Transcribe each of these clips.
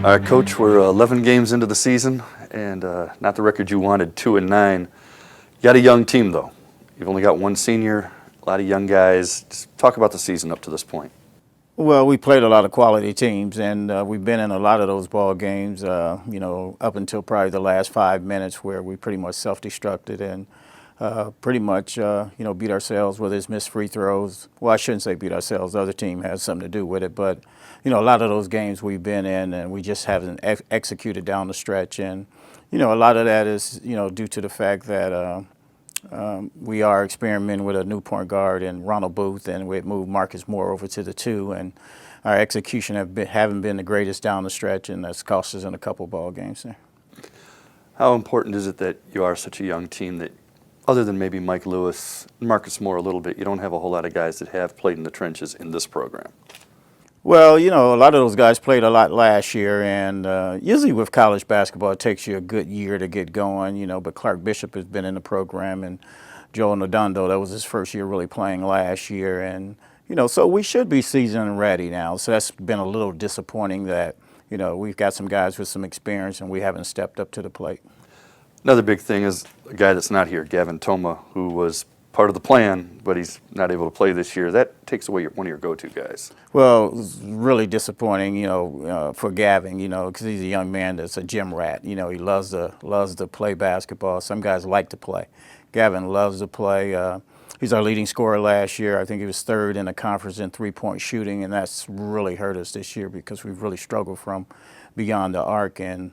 All right, Coach, we're 11 games into the season, and not the record you wanted, 2-9. You got a young team, though. You've only got one senior, a lot of young guys. Just talk about the season up to this point. Well, we played a lot of quality teams, and we've been in a lot of those ball games, up until probably the last 5 minutes where we pretty much self-destructed and pretty much, beat ourselves, whether it's missed free throws. Well, I shouldn't say beat ourselves. The other team has something to do with it. But, a lot of those games we've been in, and we just haven't executed down the stretch. And, a lot of that is, due to the fact that we are experimenting with a new point guard and Ronald Booth, and we've moved Marcus Moore over to the 2. And our execution haven't been the greatest down the stretch, and that's cost us in a couple ball games there. How important is it that you are such a young team that, other than maybe Mike Lewis, Marcus Moore a little bit, you don't have a whole lot of guys that have played in the trenches in this program? Well, a lot of those guys played a lot last year, and usually with college basketball, it takes you a good year to get going, but Clark Bishop has been in the program, and Joel Nodondo, that was his first year really playing last year, and, so we should be season ready now. So that's been a little disappointing that, we've got some guys with some experience, and we haven't stepped up to the plate. Another big thing is a guy that's not here, Gavin Toma, who was part of the plan, but he's not able to play this year. That takes away one of your go-to guys. Well, it was really disappointing, for Gavin, because he's a young man that's a gym rat. He loves to play basketball. Some guys like to play. Gavin loves to play. He's our leading scorer last year. I think he was third in the conference in three-point shooting, and that's really hurt us this year because we've really struggled from beyond the arc. And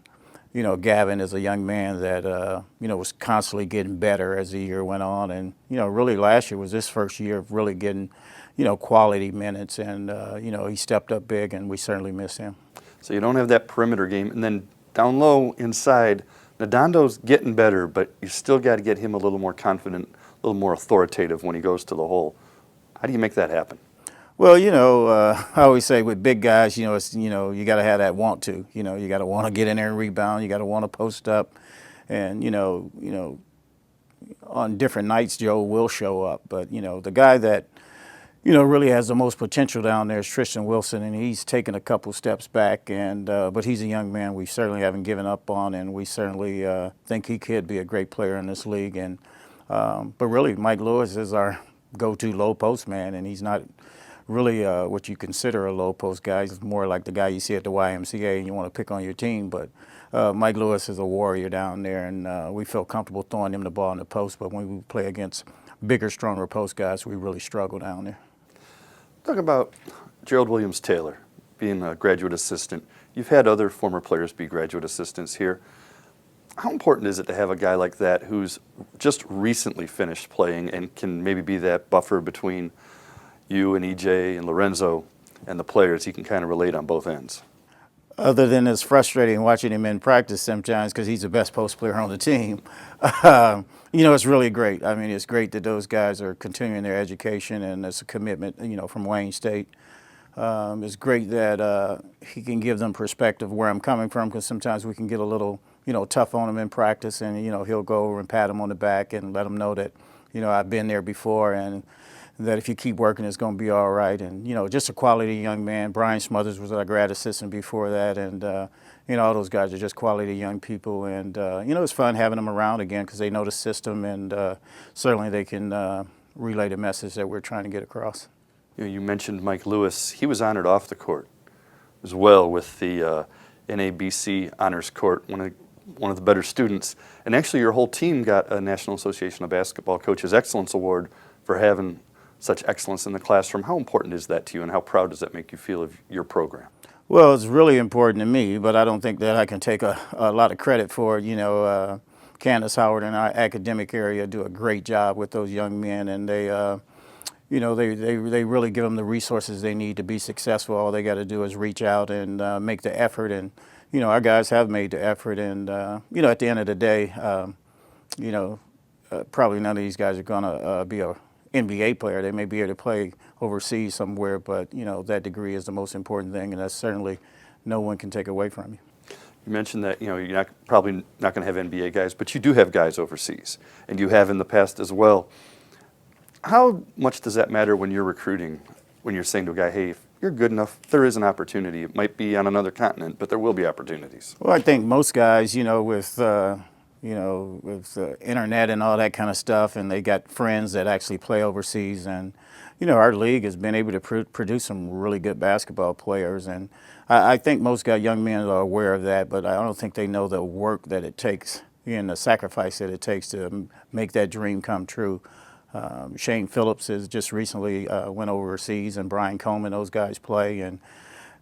Gavin is a young man that, was constantly getting better as the year went on. And, really last year was his first year of really getting, quality minutes. And, he stepped up big, and we certainly miss him. So you don't have that perimeter game. And then down low inside, Nadondo's getting better, but you still got to get him a little more confident, a little more authoritative when he goes to the hole. How do you make that happen? Well, I always say with big guys, it's, you got to have that want to. You got to want to get in there and rebound. You got to want to post up. And, on different nights, Joe will show up. But, the guy that, really has the most potential down there is Tristan Wilson, and he's taken a couple steps back. And but he's a young man we certainly haven't given up on, and we certainly think he could be a great player in this league. And but really, Mike Lewis is our go-to low post man, and he's not really what you consider a low post guy. He's more like the guy you see at the YMCA and you want to pick on your team. But Mike Lewis is a warrior down there, and we feel comfortable throwing him the ball in the post. But when we play against bigger, stronger post guys, we really struggle down there. Talk about Gerald Williams-Taylor being a graduate assistant. You've had other former players be graduate assistants here. How important is it to have a guy like that who's just recently finished playing and can maybe be that buffer between you and EJ and Lorenzo and the players? He can kind of relate on both ends. Other than it's frustrating watching him in practice sometimes because he's the best post player on the team, it's really great. I mean, it's great that those guys are continuing their education, and it's a commitment, from Wayne State. It's great that he can give them perspective where I'm coming from, because sometimes we can get a little, tough on him in practice, and, he'll go over and pat him on the back and let him know that, I've been there before, and that if you keep working, it's going to be all right. And, just a quality young man. Brian Smothers was our grad assistant before that. And, all those guys are just quality young people. And, it's fun having them around again because they know the system, and certainly they can relay the message that we're trying to get across. You mentioned Mike Lewis. He was honored off the court as well with the NABC Honors Court, one of the better students. And actually your whole team got a National Association of Basketball Coaches Excellence Award for having such excellence in the classroom. How important is that to you, and how proud does that make you feel of your program? Well, it's really important to me, but I don't think that I can take a lot of credit for it. Candace Howard in our academic area do a great job with those young men, and they really give them the resources they need to be successful. All they got to do is reach out and make the effort, and our guys have made the effort. And at the end of the day, probably none of these guys are gonna be a NBA player. They may be able to play overseas somewhere, but that degree is the most important thing, and that's certainly no one can take away from you. You mentioned that you're probably not going to have NBA guys, but you do have guys overseas, and you have in the past as well. How much does that matter when you're recruiting? When you're saying to a guy, hey, you're good enough. There is an opportunity. It might be on another continent, but there will be opportunities. Well, I think most guys, with the internet and all that kind of stuff, and they got friends that actually play overseas, and our league has been able to produce some really good basketball players, and I think most young men are aware of that, but I don't think they know the work that it takes and the sacrifice that it takes to make that dream come true. Shane Phillips has just recently went overseas, and Brian Coleman, those guys play, and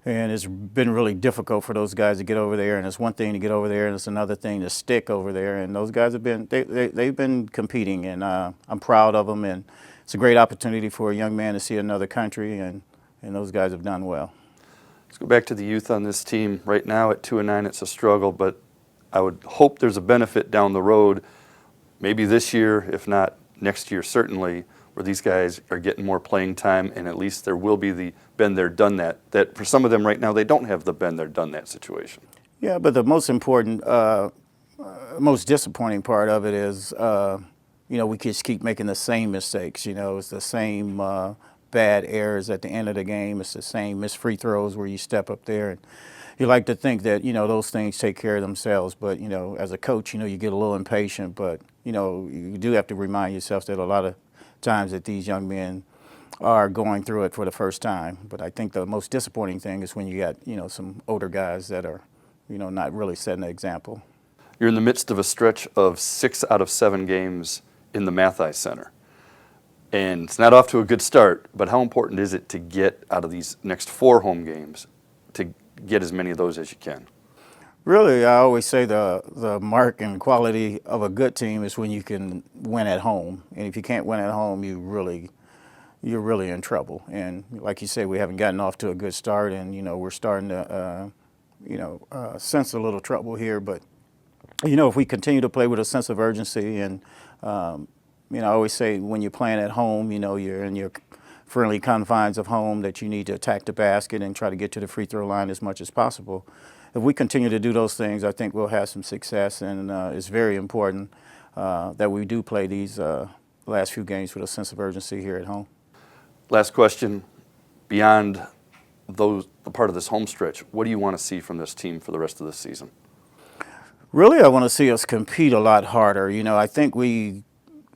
it's been really difficult for those guys to get over there. And it's one thing to get over there, and it's another thing to stick over there. And those guys have been they've been competing, and I'm proud of them. And it's a great opportunity for a young man to see another country, and those guys have done well. Let's go back to the youth on this team. Right now at 2-9, it's a struggle, but I would hope there's a benefit down the road, maybe this year, if not next year, certainly, where these guys are getting more playing time, and at least there will be the been there, done that. That for some of them right now, they don't have the been there, done that situation. Yeah, but the most important, most disappointing part of it is, we just keep making the same mistakes. It's the same bad errors at the end of the game. It's the same missed free throws where you step up there, and you like to think that those things take care of themselves. But as a coach, you get a little impatient. But you do have to remind yourself that a lot of times that these young men are going through it for the first time. But I think the most disappointing thing is when you got some older guys that are not really setting an example. You're in the midst of a stretch of 6 out of 7 games in the Mathis Center. And it's not off to a good start, but how important is it to get out of these next 4 home games to get as many of those as you can? Really, I always say the mark and quality of a good team is when you can win at home. And if you can't win at home, you're really in trouble. And like you say, we haven't gotten off to a good start, and we're starting to sense a little trouble here. But if we continue to play with a sense of urgency, and I always say when you're playing at home, you're in your friendly confines of home, that you need to attack the basket and try to get to the free throw line as much as possible. If we continue to do those things, I think we'll have some success, and it's very important that we do play these last few games with a sense of urgency here at home. Last question, beyond the part of this home stretch, what do you want to see from this team for the rest of the season? Really, I want to see us compete a lot harder. I think we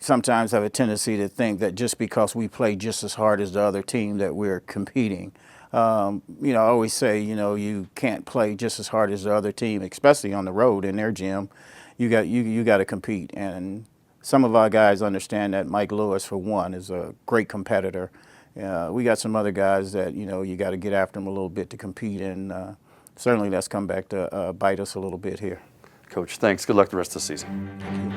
sometimes have a tendency to think that just because we play just as hard as the other team that we're competing. I always say, you can't play just as hard as the other team, especially on the road in their gym. You got to compete, and some of our guys understand that. Mike Lewis, for one, is a great competitor. We got some other guys that you got to get after them a little bit to compete, and certainly that's come back to bite us a little bit here. Coach, thanks. Good luck the rest of the season.